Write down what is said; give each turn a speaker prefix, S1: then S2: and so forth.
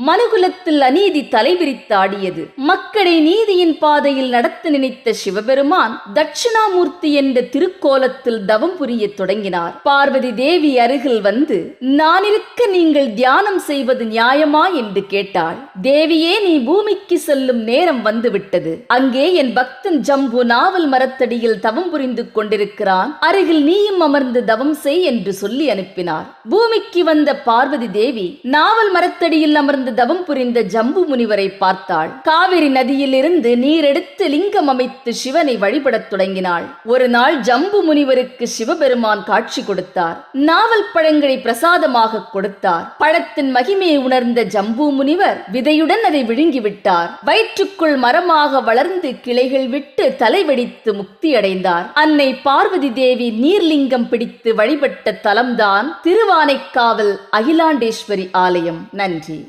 S1: மனுகுலத்தில் அநீதி தலைவிரித்தாடியது. மக்களை நீதியின் பாதையில் நடத்த நினைத்த சிவபெருமான் தட்சிணாமூர்த்தி என்ற திருக்கோலத்தில் தவம் புரிய தொடங்கினார். பார்வதி தேவி அருகில் வந்து, நான் இருக்க நீங்கள் தியானம் செய்வது நியாயமா என்று கேட்டாள். தேவியே, நீ பூமிக்கு செல்லும் நேரம் வந்துவிட்டது. அங்கே என் பக்தன் ஜம்பு நாவல் மரத்தடியில் தவம் புரிந்து கொண்டிருக்கிறான். அருகில் நீயும் அமர்ந்து தவம் செய் என்று சொல்லி அனுப்பினார். பூமிக்கு வந்த பார்வதி தேவி நாவல் மரத்தடியில் அமர்ந்து தவம் புரிந்த ஜம்பு முனிவரை பார்த்தாள். காவிரி நதியிலிருந்து நீர் எடுத்து லிங்கம் அமைத்து சிவனை வழிபடத் தொடங்கினாள். ஒரு நாள் ஜம்பு முனிவருக்கு சிவபெருமான் காட்சி கொடுத்தார். நாவல் பழங்களை பிரசாதமாக கொடுத்தார். பழத்தின் மகிமையை உணர்ந்த ஜம்பு முனிவர் விதையுடன் அதை விழுங்கிவிட்டார். வயிற்றுக்குள் மரமாக வளர்ந்து கிளைகள் விட்டு தலைவெடித்து முக்தி அடைந்தார். அன்னை பார்வதி தேவி நீர்லிங்கம் பிடித்து வழிபட்ட தலம்தான் திருவானைக்காவல் அகிலாண்டேஸ்வரி ஆலயம். நன்றி.